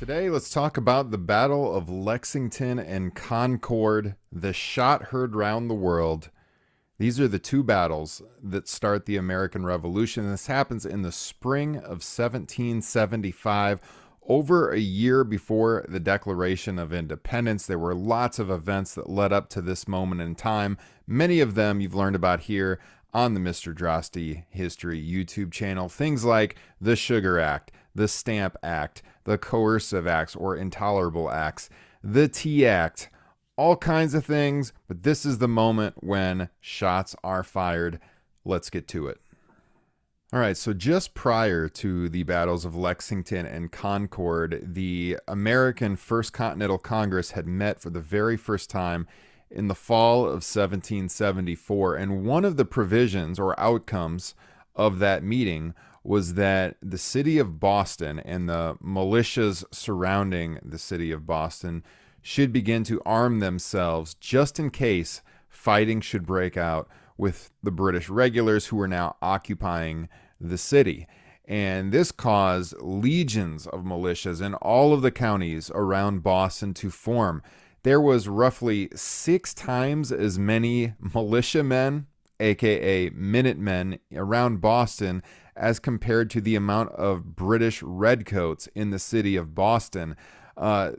Today, let's talk about the Battle of Lexington and Concord, the shot heard round the world. These are the two battles that start the American Revolution. This happens in the spring of 1775, over a year before the Declaration of Independence. There were lots of events that led up to this moment in time. Many of them you've learned about here on the Mr. Droste History YouTube channel. Things like the Sugar Act, the Stamp Act, the Coercive Acts or Intolerable Acts, the Tea Act, all kinds of things. But this is the moment when shots are fired. Let's get to it. All right, so just prior to the battles of Lexington and Concord, the American First Continental Congress had met for the very first time in the fall of 1774. And one of the provisions or outcomes of that meeting was that the city of Boston and the militias surrounding the city of Boston should begin to arm themselves just in case fighting should break out with the British regulars who were now occupying the city. And this caused legions of militias in all of the counties around Boston to form. There was roughly 6 times as many militiamen, aka Minutemen, around Boston as compared to the amount of British redcoats in the city of Boston.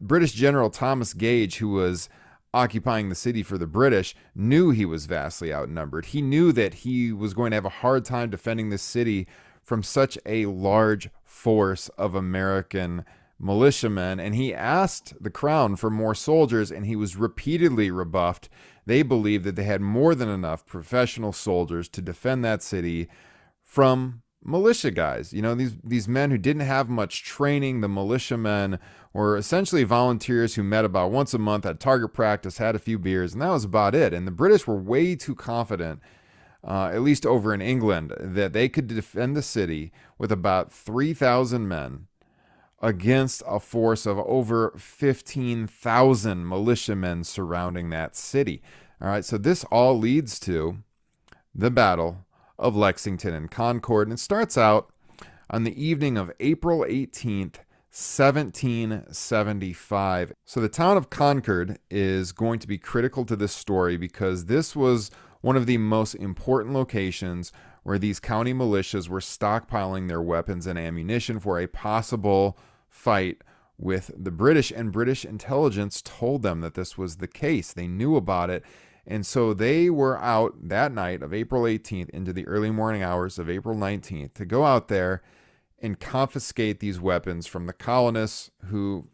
British General Thomas Gage, who was occupying the city for the British, knew he was vastly outnumbered. He knew that he was going to have a hard time defending the city from such a large force of American militiamen, and he asked the crown for more soldiers, and he was repeatedly rebuffed. They believed that they had more than enough professional soldiers to defend that city from militia guys. You know, these men who didn't have much training. The militiamen were essentially volunteers who met about once a month, had target practice, had a few beers, and that was about it. And the British were way too confident, at least over in England, that they could defend the city with about 3,000 men against a force of over 15,000 militiamen surrounding that city. All right, so this all leads to the Battle of Lexington and Concord, and it starts out on the evening of April 18th, 1775. So the town of Concord is going to be critical to this story because this was one of the most important locations where these county militias were stockpiling their weapons and ammunition for a possible fight with the British, and British intelligence told them that this was the case. They knew about it, and so they were out that night of April 18th into the early morning hours of April 19th to go out there and confiscate these weapons from the colonists who,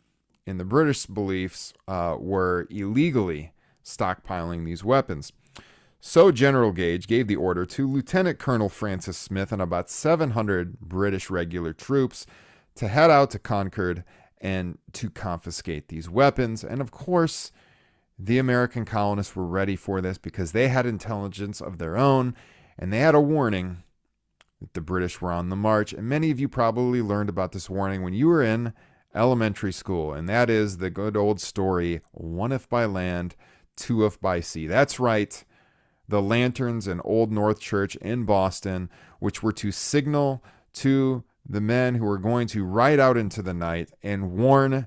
in the British beliefs, were illegally stockpiling these weapons. So General Gage gave the order to Lieutenant Colonel Francis Smith and about 700 British regular troops to head out to Concord and to confiscate these weapons. And of course, the American colonists were ready for this because they had intelligence of their own, and they had a warning that the British were on the march. And many of you probably learned about this warning when you were in elementary school, and that is the good old story, 1 if by land, 2 if by sea. That's right. The lanterns in Old North Church in Boston, which were to signal to the men who were going to ride out into the night and warn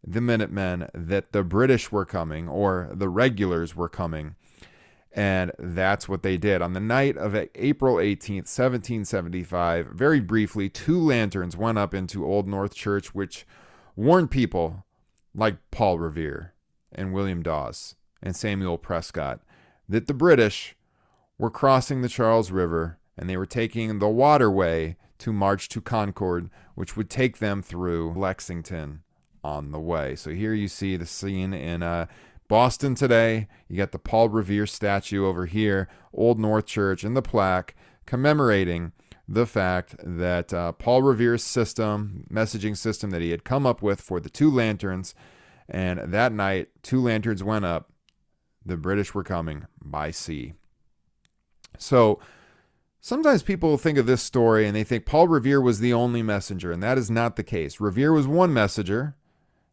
the Minutemen that the British were coming, or the regulars were coming. And that's what they did. On the night of April 18th, 1775, very briefly, 2 lanterns went up into Old North Church, which warned people like Paul Revere and William Dawes and Samuel Prescott that the British were crossing the Charles River and they were taking the waterway to march to Concord, which would take them through Lexington on the way. So here you see the scene in Boston today. You got the Paul Revere statue over here, Old North Church, and the plaque commemorating the fact that Paul Revere's messaging system that he had come up with for the 2 lanterns, and that night 2 lanterns went up. The British were coming by sea. So sometimes people think of this story and they think Paul Revere was the only messenger, and that is not the case. Revere was one messenger.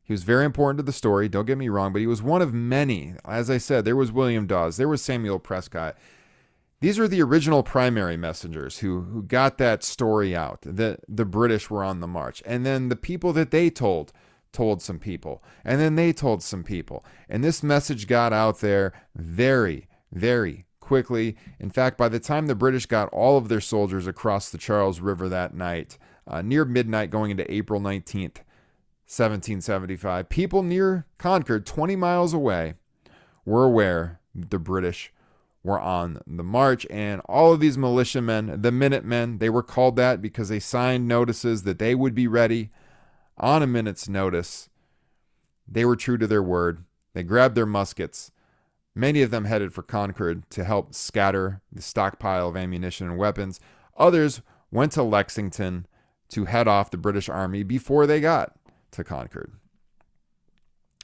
He was very important to the story, don't get me wrong, but he was one of many. As I said, there was William Dawes, there was Samuel Prescott. These are the original primary messengers who got that story out, that the British were on the march. And then the people that they told told some people, and then they told some people. And this message got out there very, very quickly. In fact, by the time the British got all of their soldiers across the Charles River that night, near midnight going into April 19th, 1775, people near Concord, 20 miles away, were aware the British were on the march. And all of these militiamen, the Minutemen, they were called that because they signed notices that they would be ready on a minute's notice. They were true to their word. They grabbed their muskets. Many of them headed for Concord to help scatter the stockpile of ammunition and weapons. Others went to Lexington to head off the British Army before they got to Concord.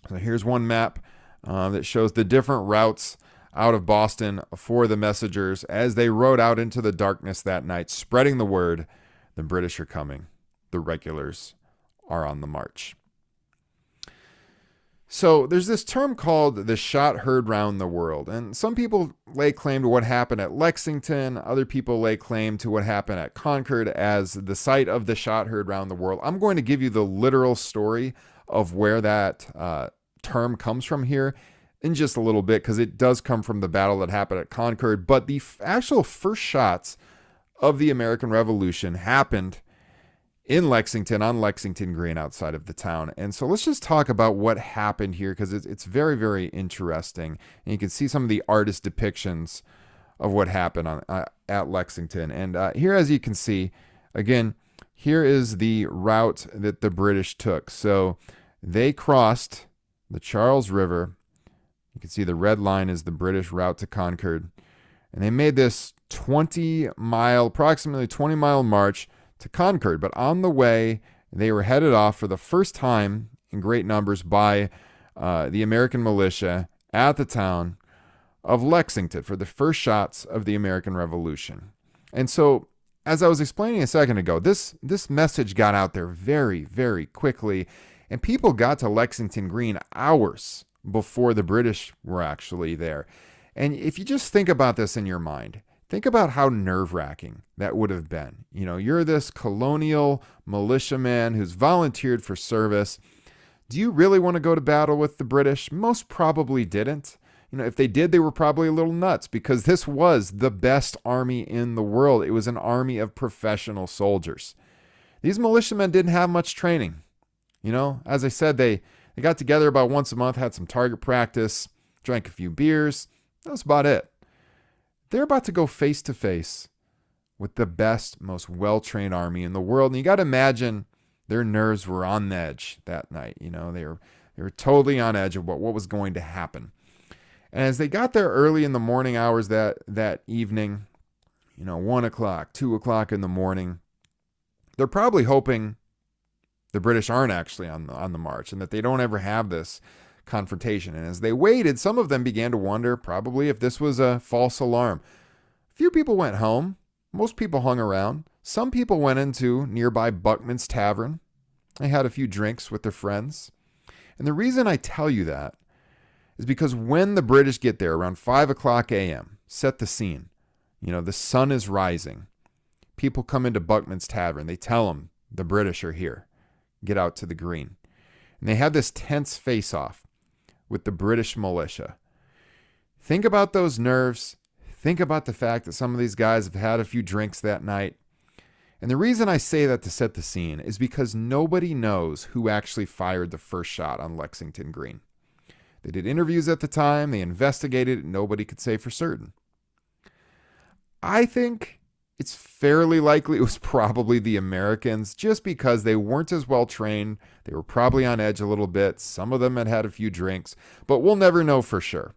So here's one map that shows the different routes out of Boston for the messengers as they rode out into the darkness that night, spreading the word: the British are coming. The regulars are on the march. So there's this term called the shot heard round the world. And some people lay claim to what happened at Lexington. Other people lay claim to what happened at Concord as the site of the shot heard round the world. I'm going to give you the literal story of where that term comes from here in just a little bit, because it does come from the battle that happened at Concord. But the actual first shots of the American Revolution happened in Lexington, on Lexington Green, outside of the town. And so let's just talk about what happened here, because it's very, very interesting. And you can see some of the artist depictions of what happened at Lexington. And here, as you can see, again, here is the route that the British took. So they crossed the Charles River. You can see the red line is the British route to Concord. And they made this approximately 20-mile march to Concord. But on the way, they were headed off for the first time in great numbers by the American militia at the town of Lexington for the first shots of the American Revolution. And so, as I was explaining a second ago, this message got out there very, very quickly. And people got to Lexington Green hours before the British were actually there. And if you just think about this in your mind, think about how nerve-wracking that would have been. You know, you're this colonial militiaman who's volunteered for service. Do you really want to go to battle with the British? Most probably didn't. You know, if they did, they were probably a little nuts, because this was the best army in the world. It was an army of professional soldiers. These militiamen didn't have much training. You know, as I said, they got together about once a month, had some target practice, drank a few beers. That was about it. They're about to go face to face with the best, most well-trained army in the world. And you got to imagine their nerves were on edge that night. You know, they were totally on edge of what was going to happen. And as they got there early in the morning hours that evening, you know, 1 o'clock, 2 o'clock in the morning, they're probably hoping the British aren't actually on the march and that they don't ever have this confrontation. And as they waited, some of them began to wonder probably if this was a false alarm. A few people went home. Most people hung around. Some people went into nearby Buckman's Tavern. They had a few drinks with their friends. And the reason I tell you that is because when the British get there around 5 o'clock a.m., set the scene. You know, the sun is rising. People come into Buckman's Tavern. They tell them the British are here. Get out to the green. And they have this tense face-off with the British militia. Think about those nerves. Think about the fact that some of these guys have had a few drinks that night. And the reason I say that to set the scene is because nobody knows who actually fired the first shot on Lexington Green. They did interviews at the time. They investigated it. Nobody could say for certain. I think it's fairly likely it was probably the Americans, just because they weren't as well trained. They were probably on edge a little bit. Some of them had had a few drinks, but we'll never know for sure.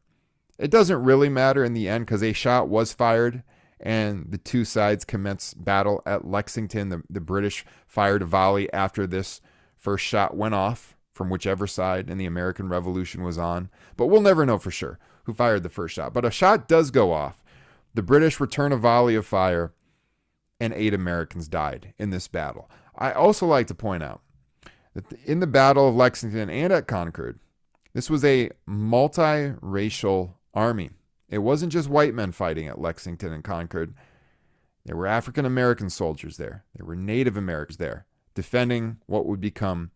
It doesn't really matter in the end, because a shot was fired and the two sides commenced battle at Lexington. The British fired a volley after this first shot went off from whichever side and the American Revolution was on. But we'll never know for sure who fired the first shot. But a shot does go off. The British return a volley of fire, and 8 Americans died in this battle. I also like to point out that in the Battle of Lexington and at Concord, this was a multiracial army. It wasn't just white men fighting at Lexington and Concord. There were African American soldiers there. There were Native Americans there, defending what would become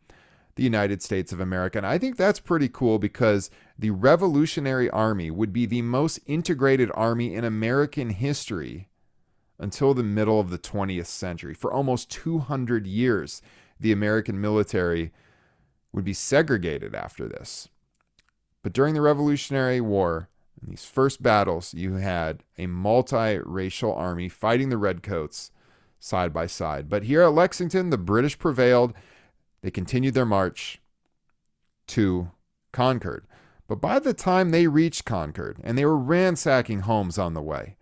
the United States of America. And I think that's pretty cool because the Revolutionary Army would be the most integrated army in American history until the middle of the 20th century. For almost 200 years, the American military would be segregated after this. But during the Revolutionary War, in these first battles, you had a multiracial army fighting the Redcoats side by side. But here at Lexington, the British prevailed. They continued their march to Concord. But by the time they reached Concord, and they were ransacking homes on the way,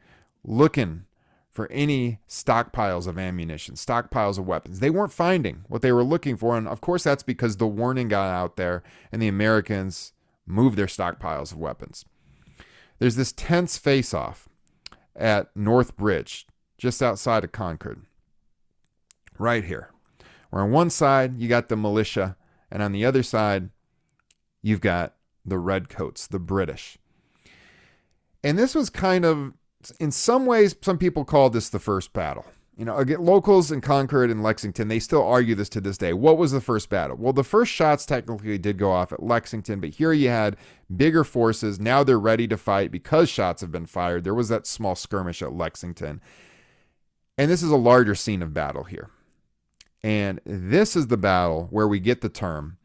looking for any stockpiles of ammunition, stockpiles of weapons, they weren't finding what they were looking for. And of course, that's because the warning got out there and the Americans moved their stockpiles of weapons. There's this tense face-off at North Bridge, just outside of Concord, right here, where on one side you got the militia, and on the other side you've got the Redcoats, the British. And this was kind of, in some ways, some people call this the first battle. You know, again, locals in Concord and Lexington, they still argue this to this day. What was the first battle? Well, the first shots technically did go off at Lexington, but here you had bigger forces. Now they're ready to fight because shots have been fired. There was that small skirmish at Lexington. And this is a larger scene of battle here. And this is the battle where we get the term,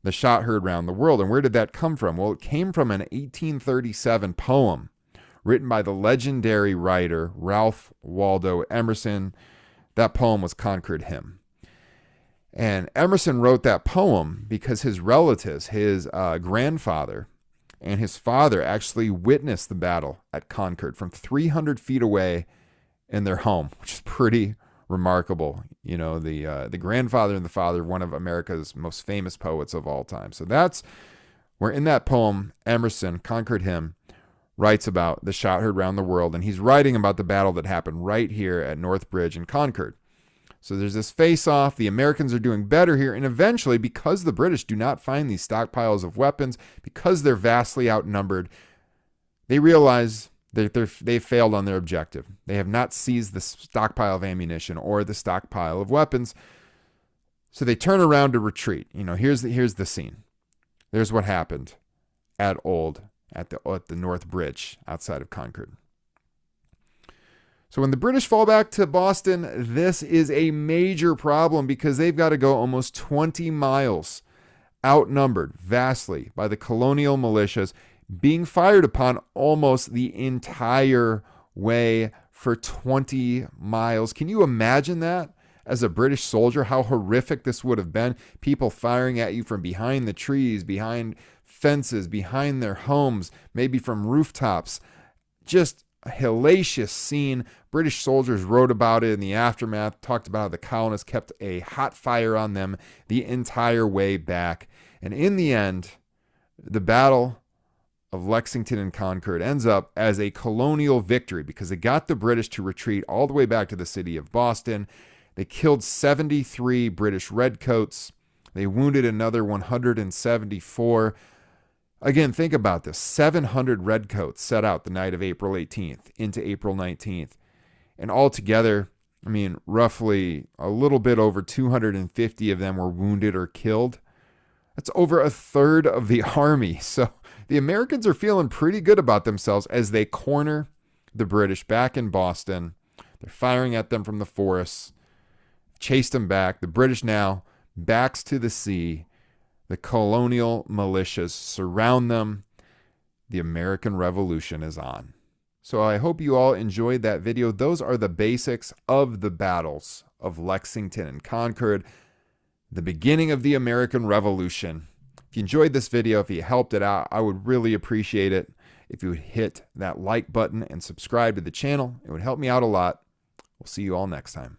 the shot heard round the world. And where did that come from? Well, it came from an 1837 poem written by the legendary writer Ralph Waldo Emerson. That poem was Concord Hymn. And Emerson wrote that poem because his relatives, his grandfather and his father, actually witnessed the battle at Concord from 300 feet away in their home, which is pretty remarkable. You know, the grandfather and the father, one of America's most famous poets of all time. So that's where in that poem, Emerson, Concord Hymn, writes about the shot heard round the world, and he's writing about the battle that happened right here at North Bridge in Concord. So there's this face-off. The Americans are doing better here, and eventually, because the British do not find these stockpiles of weapons, because they're vastly outnumbered, they realize that they failed on their objective. They have not seized the stockpile of ammunition or the stockpile of weapons, so they turn around to retreat. You know, here's the scene. There's what happened at the North Bridge outside of Concord. So when the British fall back to Boston, this is a major problem because they've got to go almost 20 miles, outnumbered vastly by the colonial militias, being fired upon almost the entire way for 20 miles. Can you imagine that? As a British soldier, how horrific this would have been. People firing at you from behind the trees, behind fences, behind their homes, maybe from rooftops. Just a hellacious scene. British soldiers wrote about it in the aftermath, talked about how the colonists kept a hot fire on them the entire way back. And in the end, the Battle of Lexington and Concord ends up as a colonial victory because it got the British to retreat all the way back to the city of Boston. They killed 73 British Redcoats. They wounded another 174. Again, think about this. 700 Redcoats set out the night of April 18th into April 19th. And altogether, I mean, roughly a little bit over 250 of them were wounded or killed. That's over a third of the army. So the Americans are feeling pretty good about themselves as they corner the British back in Boston. They're firing at them from the forests, chased them back. The British now backs to the sea. The colonial militias surround them. The American Revolution is on. So I hope you all enjoyed that video. Those are the basics of the battles of Lexington and Concord, the beginning of the American Revolution. If you enjoyed this video, if you helped it out, I would really appreciate it if you would hit that like button and subscribe to the channel. It would help me out a lot. We'll see you all next time.